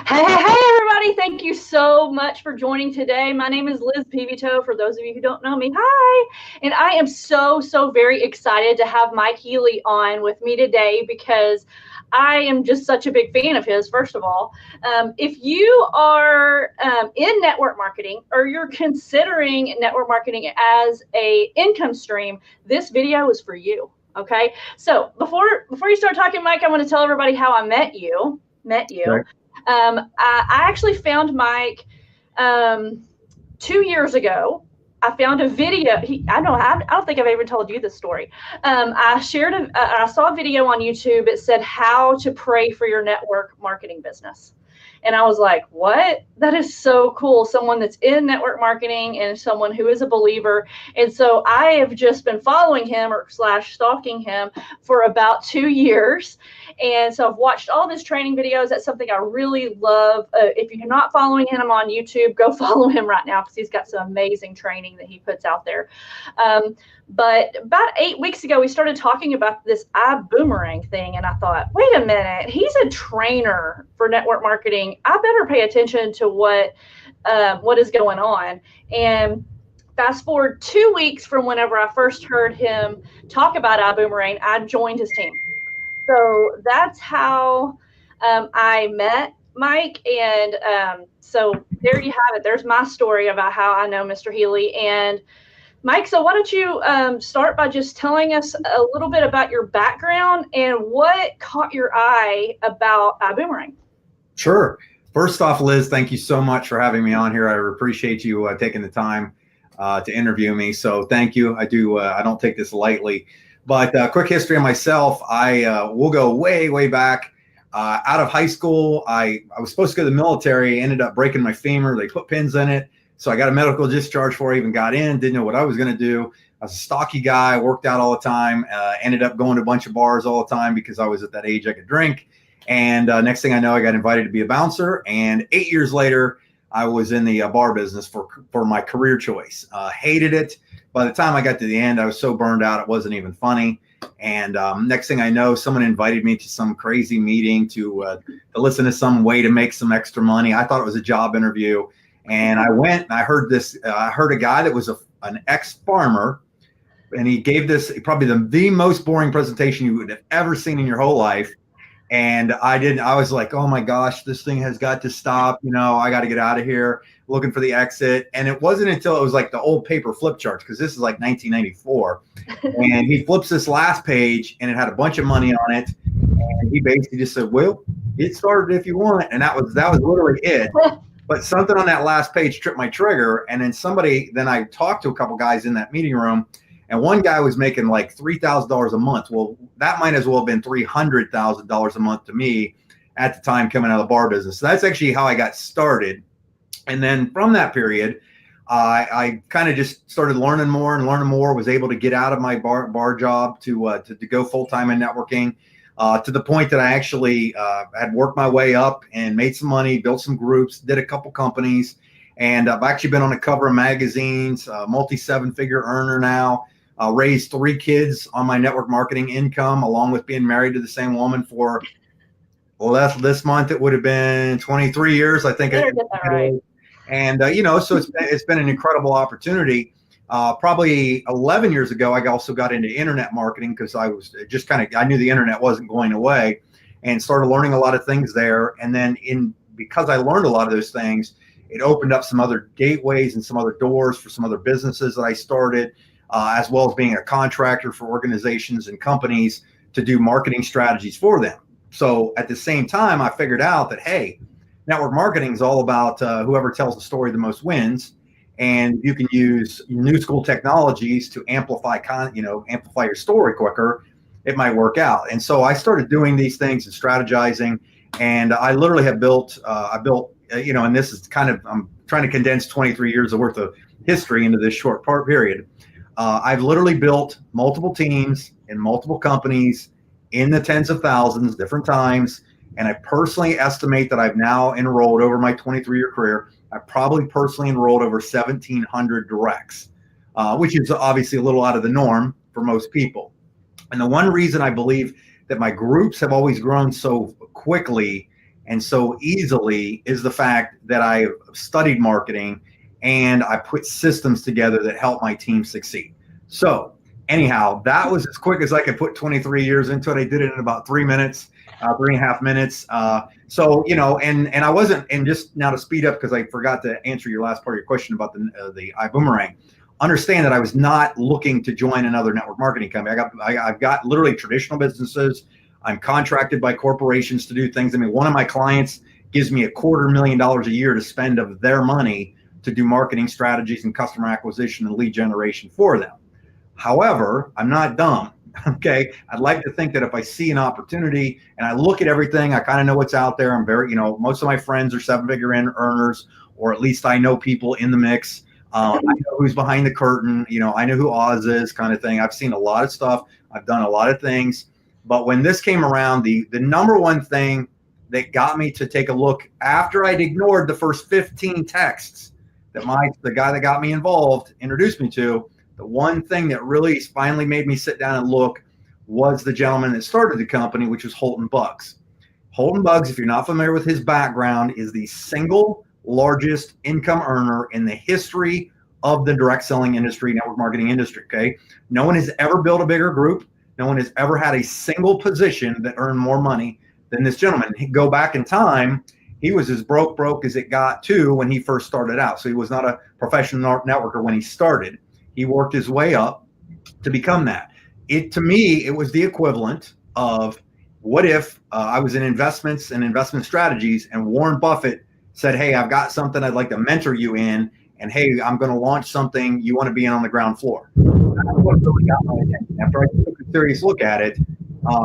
Hey, everybody. Thank you so much for joining today. My name is Liz Pevytoe. For those of you who don't know me, hi. And I am so very excited to have Mike Healy on with me today because I am just such a big fan of his, first of all. If you are in network marketing or you're considering network marketing as a income stream, this video is for you. Okay. So before you start talking, Mike, I want to tell everybody how I met you. Right. I actually found Mike 2 years ago. I found a video. I don't think I've ever told you this story. I saw a video on YouTube. It said how to pray for your network marketing business. And I was like, what? That is so cool. Someone that's in network marketing and someone who is a believer. And so I have just been following him or / stalking him for about 2 years. And so I've watched all of his training videos. That's something I really love. If you're not following him on YouTube, go follow him right now because he's got some amazing training that he puts out there. But about 8 weeks ago, we started talking about this Ibuumerang thing. And I thought, wait a minute, he's a trainer for network marketing. I better pay attention to what is going on. And fast forward 2 weeks from whenever I first heard him talk about Ibuumerang, I joined his team. So that's how I met Mike. And so there you have it. There's my story about how I know Mr. Healy. And Mike, so why don't you start by just telling us a little bit about your background and what caught your eye about Ibuumerang? Sure. First off, Liz, thank you so much for having me on here. I appreciate you taking the time to interview me. So thank you. I don't take this lightly. But quick history of myself, I will go way back. Out of high school, I was supposed to go to the military, ended up breaking my femur. They put pins in it. So I got a medical discharge before I even got in, didn't know what I was going to do. I was a stocky guy, worked out all the time, ended up going to a bunch of bars all the time because I was at that age I could drink. And next thing I know, I got invited to be a bouncer. And 8 years later, I was in the bar business for my career choice. Hated it. By the time I got to the end, I was so burned out, it wasn't even funny. And next thing I know, someone invited me to some crazy meeting to listen to some way to make some extra money. I thought it was a job interview. And I went and I heard this. I heard a guy that was an ex-farmer, and he gave this probably the most boring presentation you would have ever seen in your whole life. And I was like, oh my gosh, this thing has got to stop. I got to get out of here, looking for the exit. And it wasn't until it was like the old paper flip charts, because this is like 1994. And he flips this last page and it had a bunch of money on it. And he basically just said, well, get started if you want. And that was literally it. But something on that last page tripped my trigger. And then I talked to a couple guys in that meeting room, and one guy was making like $3,000 a month. Well, that might as well have been $300,000 a month to me at the time coming out of the bar business. So that's actually how I got started. And then from that period, I kind of just started learning more, was able to get out of my bar job to go full-time in networking. To the point that I actually had worked my way up and made some money, built some groups, did a couple companies, and I've actually been on the cover of magazines, multi-7-figure earner now, raised 3 kids on my network marketing income, along with being married to the same woman for, this month it would have been 23 years, I think. Right. And, so it's been an incredible opportunity. Probably 11 years ago, I also got into internet marketing because I was just I knew the internet wasn't going away, and started learning a lot of things there. And then because I learned a lot of those things, it opened up some other gateways and some other doors for some other businesses that I started, as well as being a contractor for organizations and companies to do marketing strategies for them. So at the same time, I figured out that, hey, network marketing is all about whoever tells the story the most wins. And you can use new school technologies to amplify your story quicker. It might work out. And so I started doing these things and strategizing. And I literally have built, and this is I'm trying to condense 23 years worth of history into this short period. I've literally built multiple teams in multiple companies in the tens of thousands, different times. And I personally estimate that I've now enrolled over my 23-year career. I probably personally enrolled over 1,700 directs, which is obviously a little out of the norm for most people. And the one reason I believe that my groups have always grown so quickly and so easily is the fact that I studied marketing and I put systems together that help my team succeed. So anyhow, that was as quick as I could put 23 years into it. I did it in about 3 minutes, 3.5 minutes. So, you know, and I wasn't, and just now to speed up, because I forgot to answer your last part of your question about the Ibuumerang. Understand that I was not looking to join another network marketing company. I've got literally traditional businesses. I'm contracted by corporations to do things. I mean, one of my clients gives me $250,000 a year to spend of their money to do marketing strategies and customer acquisition and lead generation for them. However, I'm not dumb. Okay. I'd like to think that if I see an opportunity and I look at everything, I kind of know what's out there. I'm very, you know, most of my friends are 7-figure earners, or at least I know people in the mix. I know who's behind the curtain. You know, I know who Oz is, kind of thing. I've seen a lot of stuff. I've done a lot of things. But when this came around, the number one thing that got me to take a look after I'd ignored the first 15 texts that the guy that got me involved introduced me to, the one thing that really finally made me sit down and look was the gentleman that started the company, which was Holton Buggs. Holton Buggs, if you're not familiar with his background, is the single largest income earner in the history of the direct selling industry, network marketing industry. Okay. No one has ever built a bigger group. No one has ever had a single position that earned more money than this gentleman. Go back in time, he was as broke as it got to when he first started out. So he was not a professional networker when he started. He worked his way up to become that. To me, it was the equivalent of, what if I was in investments and investment strategies and Warren Buffett said, hey, I've got something I'd like to mentor you in, and hey, I'm going to launch something you want to be in on the ground floor. That's what really got my attention. After I took a serious look at it,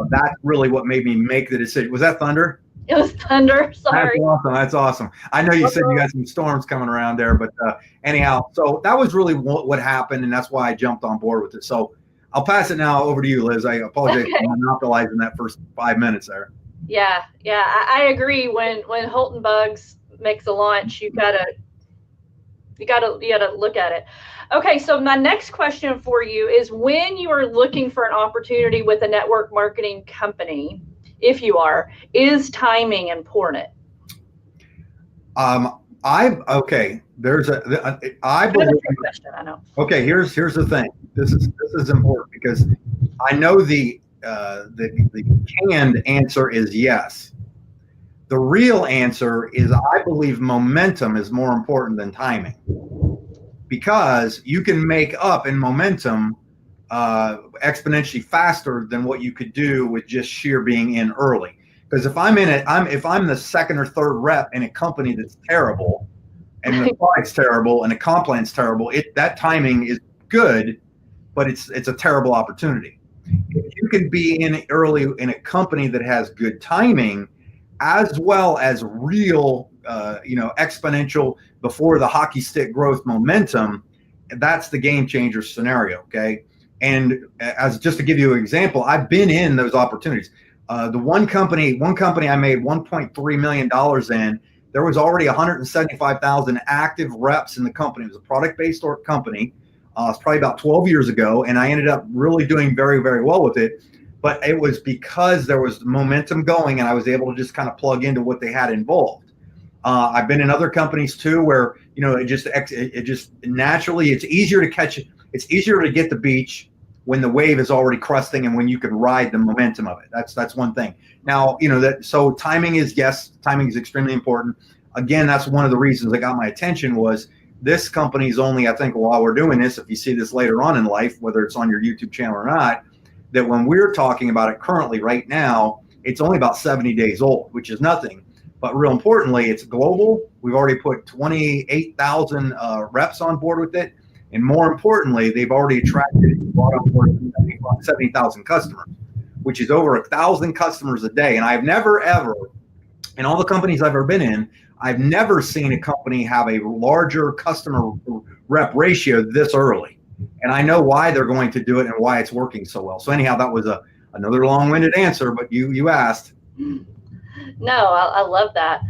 that's really what made me make the decision. Was that thunder? It was thunder. Sorry. That's awesome. That's awesome. I know you said you got some storms coming around there, but anyhow, so that was really what happened, and that's why I jumped on board with it. So I'll pass it now over to you, Liz. I apologize for monopolizing that first 5 minutes there. Yeah, I agree. When Holton Buggs makes a launch, you gotta look at it. Okay, so my next question for you is, when you are looking for an opportunity with a network marketing company, if you are, is timing important? I believe. Question, I know. Okay, here's the thing. This is important, because I know the canned answer is yes. The real answer is, I believe momentum is more important than timing, because you can make up in momentum exponentially faster than what you could do with just sheer being in early. Because if I'm the second or third rep in a company that's terrible, and the product's terrible and the comp plan's terrible, that timing is good, but it's a terrible opportunity. If you can be in early in a company that has good timing, as well as real, exponential before the hockey stick growth momentum, that's the game changer scenario. Okay. And as just to give you an example, I've been in those opportunities. The one company I made $1.3 million in, there was already 175,000 active reps in the company. It was a product-based company. It's probably about 12 years ago, and I ended up really doing very, very well with it. But it was because there was momentum going, and I was able to just kind of plug into what they had involved. I've been in other companies too, where it just naturally, it's easier to catch it. It's easier to get the beach when the wave is already cresting and when you can ride the momentum of it. That's one thing. Now, so timing is extremely important. Again, that's one of the reasons that got my attention was this company's only, I think, while we're doing this, if you see this later on in life, whether it's on your YouTube channel or not, that when we're talking about it currently right now, it's only about 70 days old, which is nothing. But real importantly, it's global. We've already put 28,000 reps on board with it. And more importantly, they've already attracted and brought on board 70,000 customers, which is over 1,000 customers a day. And I've never, ever, in all the companies I've ever been in, I've never seen a company have a larger customer rep ratio this early. And I know why they're going to do it and why it's working so well. So anyhow, that was another long-winded answer, but you asked. No, I love that.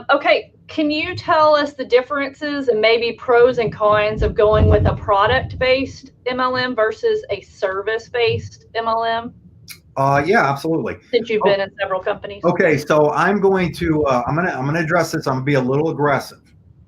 Okay. Can you tell us the differences and maybe pros and cons of going with a product-based MLM versus a service-based MLM? Yeah, absolutely. since you've been in several companies? Okay, so I'm going to I'm gonna address this. I'm gonna be a little aggressive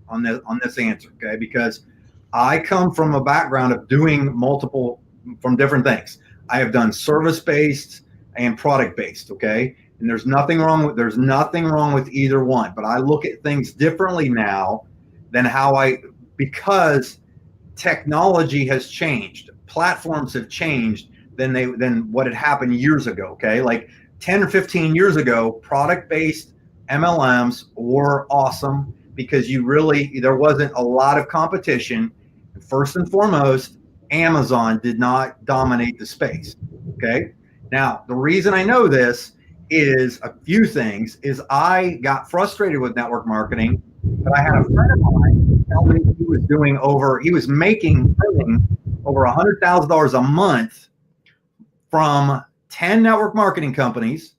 on this answer, okay? Because I come from a background of doing multiple from different things. I have done service based and product based, okay? And there's nothing wrong with either one. But I look at things differently now than because technology has changed, platforms have changed than what had happened years ago. Okay, like 10 or 15 years ago, product-based MLMs were awesome because there wasn't a lot of competition. First and foremost, Amazon did not dominate the space. Okay, now the reason I know this is a few things. Is I got frustrated with network marketing, but I had a friend of mine tell me he was making over $100,000 a month from 10 network marketing companies,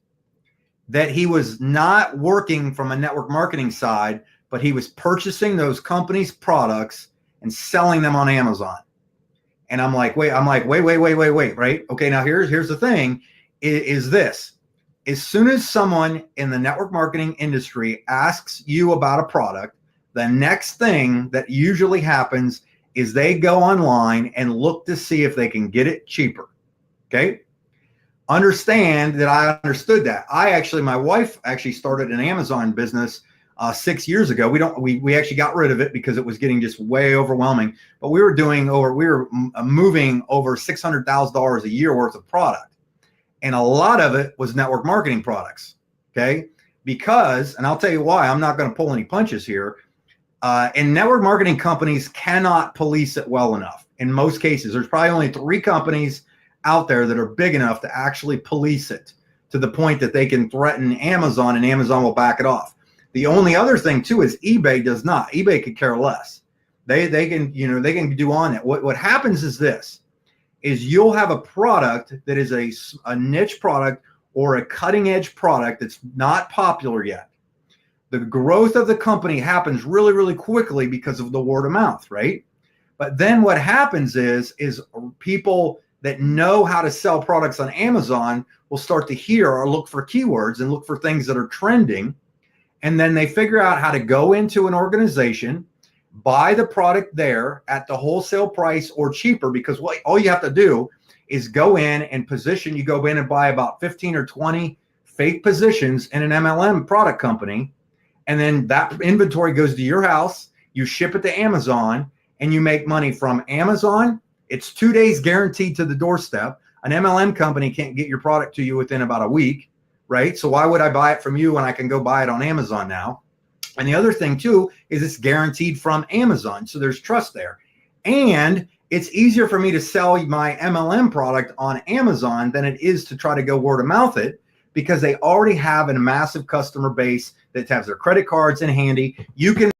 that he was not working from a network marketing side, but he was purchasing those companies' products and selling them on Amazon. And I'm like, wait, right? Okay, now here's the thing, is this. As soon as someone in the network marketing industry asks you about a product, the next thing that usually happens is they go online and look to see if they can get it cheaper. Okay. Understand that I understood that. My wife actually started an Amazon business 6 years ago. We actually got rid of it because it was getting just way overwhelming. But we were moving over $600,000 a year worth of product. And a lot of it was network marketing products. Okay. Because, and I'll tell you why, I'm not going to pull any punches here. And network marketing companies cannot police it well enough. In most cases, there's probably only 3 companies out there that are big enough to actually police it to the point that they can threaten Amazon and Amazon will back it off. The only other thing too is eBay does not. eBay could care less. They can do on it. What happens is this, is you'll have a product that is a niche product or a cutting edge product that's not popular yet. The growth of the company happens really, really quickly because of the word of mouth, right? But then what happens is people that know how to sell products on Amazon will start to hear or look for keywords and look for things that are trending. And then they figure out how to go into an organization, buy the product there at the wholesale price or cheaper, because all you have to do is go in and position. You go in and buy about 15 or 20 fake positions in an MLM product company. And then that inventory goes to your house, you ship it to Amazon, and you make money from Amazon. It's 2 days guaranteed to the doorstep. An MLM company can't get your product to you within about a week, right? So why would I buy it from you when I can go buy it on Amazon now? And the other thing too is it's guaranteed from Amazon. So there's trust there. And it's easier for me to sell my MLM product on Amazon than it is to try to go word of mouth it, because they already have a massive customer base that has their credit cards in handy. You can